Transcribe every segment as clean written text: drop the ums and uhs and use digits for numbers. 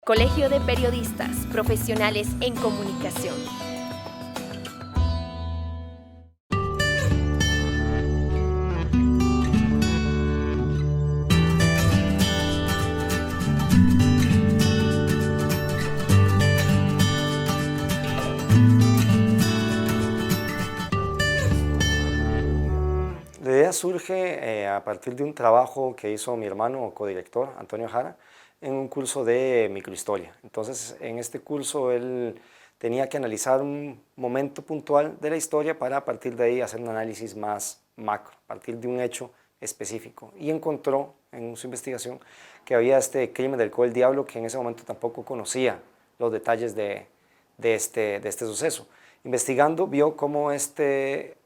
Colegio de Periodistas Profesionales en Comunicación. La idea surge a partir de un trabajo que hizo mi hermano codirector, Antonio Jara, en un curso de microhistoria. Entonces, en este curso él tenía que analizar un momento puntual de la historia para a partir de ahí hacer un análisis más macro, a partir de un hecho específico. Y encontró en su investigación que había este crimen del Cobo del Diablo que en ese momento tampoco conocía los detalles de este suceso. Investigando vio cómo este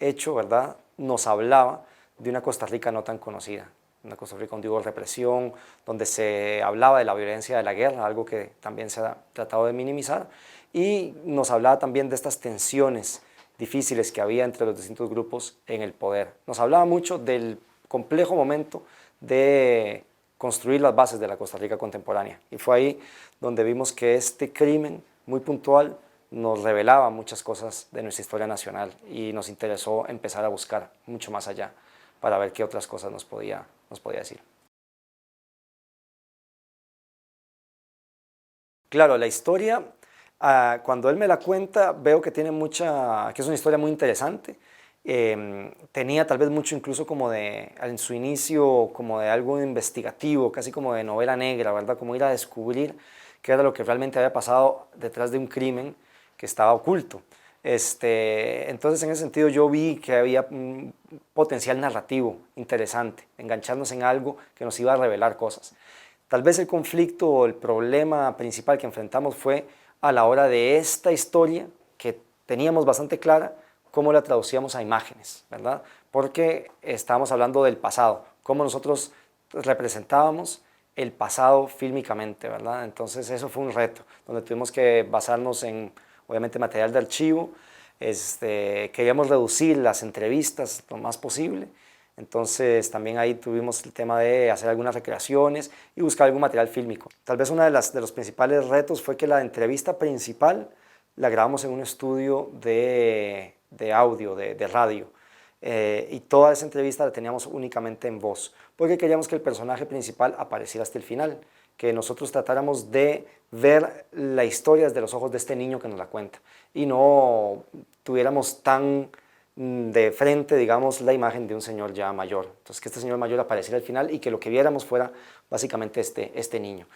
hecho, ¿verdad?, nos hablaba de una Costa Rica no tan conocida, una Costa Rica donde hubo represión, donde se hablaba de la violencia de la guerra, algo que también se ha tratado de minimizar, y nos hablaba también de estas tensiones difíciles que había entre los distintos grupos en el poder. Nos hablaba mucho del complejo momento de construir las bases de la Costa Rica contemporánea, y fue ahí donde vimos que este crimen muy puntual nos revelaba muchas cosas de nuestra historia nacional y nos interesó empezar a buscar mucho más allá para ver qué otras cosas nos podía decir. Claro, la historia, cuando él me la cuenta, veo que tiene que es una historia muy interesante. Tenía tal vez mucho incluso como en su inicio, como de algo investigativo, casi como de novela negra, ¿verdad? Como ir a descubrir qué era lo que realmente había pasado detrás de un crimen que estaba oculto. Entonces, en ese sentido, yo vi que había un potencial narrativo interesante, engancharnos en algo que nos iba a revelar cosas. Tal vez el conflicto o el problema principal que enfrentamos fue a la hora de esta historia, que teníamos bastante clara, cómo la traducíamos a imágenes, ¿verdad? Porque estábamos hablando del pasado, cómo nosotros representábamos el pasado fílmicamente, ¿verdad? Entonces eso fue un reto, donde tuvimos que basarnos en, obviamente, material de archivo. Queríamos reducir las entrevistas lo más posible, entonces también ahí tuvimos el tema de hacer algunas recreaciones y buscar algún material fílmico. Tal vez uno de los principales retos fue que la entrevista principal la grabamos en un estudio de audio, de radio, y toda esa entrevista la teníamos únicamente en voz, porque queríamos que el personaje principal apareciera hasta el final, que nosotros tratáramos de ver la historia desde los ojos de este niño que nos la cuenta y no tuviéramos tan de frente, digamos, la imagen de un señor ya mayor. Entonces, que este señor mayor apareciera al final y que lo que viéramos fuera básicamente este niño.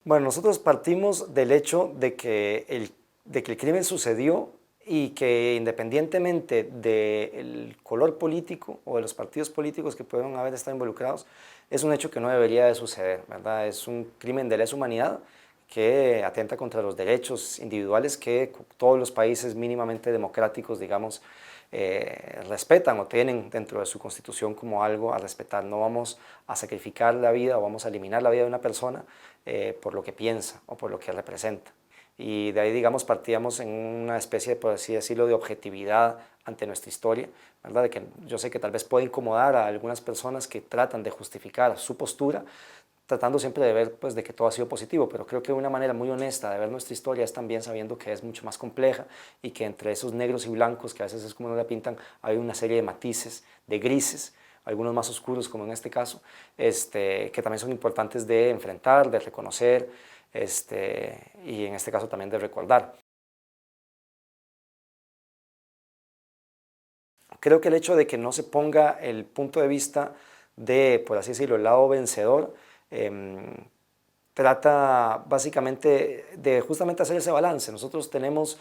Bueno, nosotros partimos del hecho de que el crimen sucedió y que independientemente del color político o de los partidos políticos que puedan haber estado involucrados, es un hecho que no debería de suceder, ¿verdad? Es un crimen de lesa humanidad que atenta contra los derechos individuales que todos los países mínimamente democráticos, digamos, respetan o tienen dentro de su constitución como algo a respetar. No vamos a sacrificar la vida o vamos a eliminar la vida de una persona por lo que piensa o por lo que representa. Y de ahí, digamos, partíamos en una especie, por así decirlo, de objetividad ante nuestra historia, ¿verdad? De que yo sé que tal vez puede incomodar a algunas personas que tratan de justificar su postura, tratando siempre de ver, pues, de que todo ha sido positivo, pero creo que una manera muy honesta de ver nuestra historia es también sabiendo que es mucho más compleja y que entre esos negros y blancos, que a veces es como nos la pintan, hay una serie de matices, de grises, algunos más oscuros como en este caso, que también son importantes de enfrentar, de reconocer, y en este caso también de recordar. Creo que el hecho de que no se ponga el punto de vista de, por así decirlo, el lado vencedor, trata básicamente de justamente hacer ese balance. Nosotros tenemos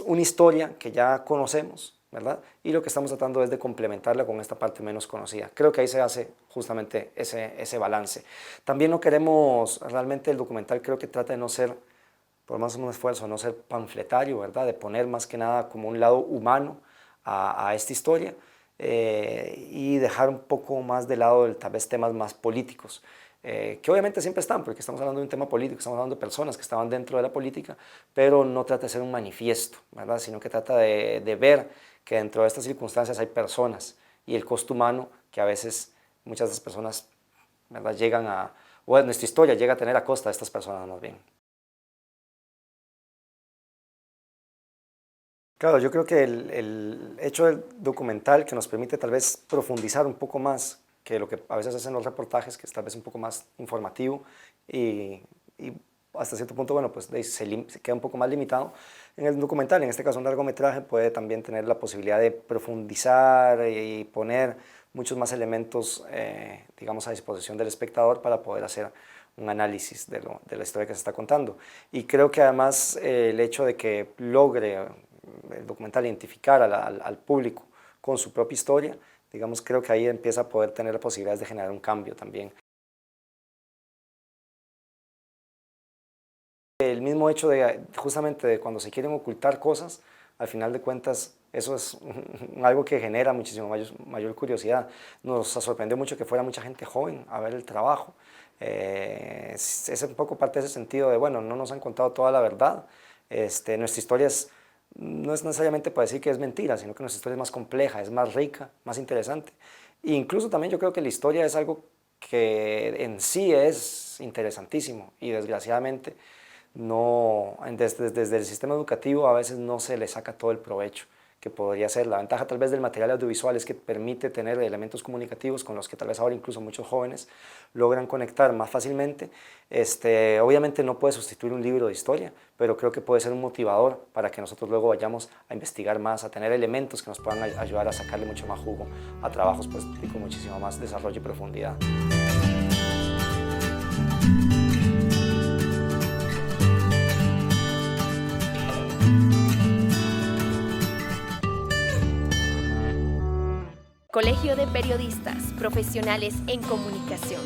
una historia que ya conocemos, ¿verdad? Y lo que estamos tratando es de complementarla con esta parte menos conocida. Creo que ahí se hace justamente ese balance. También no queremos, realmente el documental creo que trata de no ser, por más un esfuerzo, no ser panfletario, ¿verdad? De poner más que nada como un lado humano a esta historia, y dejar un poco más de lado tal vez temas más políticos, que obviamente siempre están, porque estamos hablando de un tema político, estamos hablando de personas que estaban dentro de la política, pero no trata de ser un manifiesto, ¿verdad? Sino que trata de ver que dentro de estas circunstancias hay personas y el costo humano que a veces muchas de las personas ¿verdad? Llegan o nuestra historia llega a tener a costa de estas personas más bien. Claro, yo creo que el hecho del documental que nos permite tal vez profundizar un poco más que lo que a veces hacen los reportajes, que es tal vez un poco más informativo y hasta cierto punto, bueno, pues se queda un poco más limitado. En el documental, en este caso un largometraje, puede también tener la posibilidad de profundizar y poner muchos más elementos, digamos, a disposición del espectador para poder hacer un análisis de la historia que se está contando. Y creo que además el hecho de que logre el documental identificar al público con su propia historia, digamos, creo que ahí empieza a poder tener posibilidades de generar un cambio también. El mismo hecho de justamente de cuando se quieren ocultar cosas, al final de cuentas eso es algo que genera muchísimo mayor curiosidad. Nos sorprendió mucho que fuera mucha gente joven a ver el trabajo. Es un poco parte de ese sentido de, bueno, no nos han contado toda la verdad. Nuestra historia no es necesariamente para decir que es mentira, sino que nuestra historia es más compleja, es más rica, más interesante. E incluso también yo creo que la historia es algo que en sí es interesantísimo y desgraciadamente desde el sistema educativo a veces no se le saca todo el provecho que podría ser. La ventaja tal vez del material audiovisual es que permite tener elementos comunicativos con los que tal vez ahora incluso muchos jóvenes logran conectar más fácilmente. Obviamente no puede sustituir un libro de historia, pero creo que puede ser un motivador para que nosotros luego vayamos a investigar más, a tener elementos que nos puedan ayudar a sacarle mucho más jugo a trabajos pues, con muchísimo más desarrollo y profundidad. Colegio de Periodistas Profesionales en Comunicación.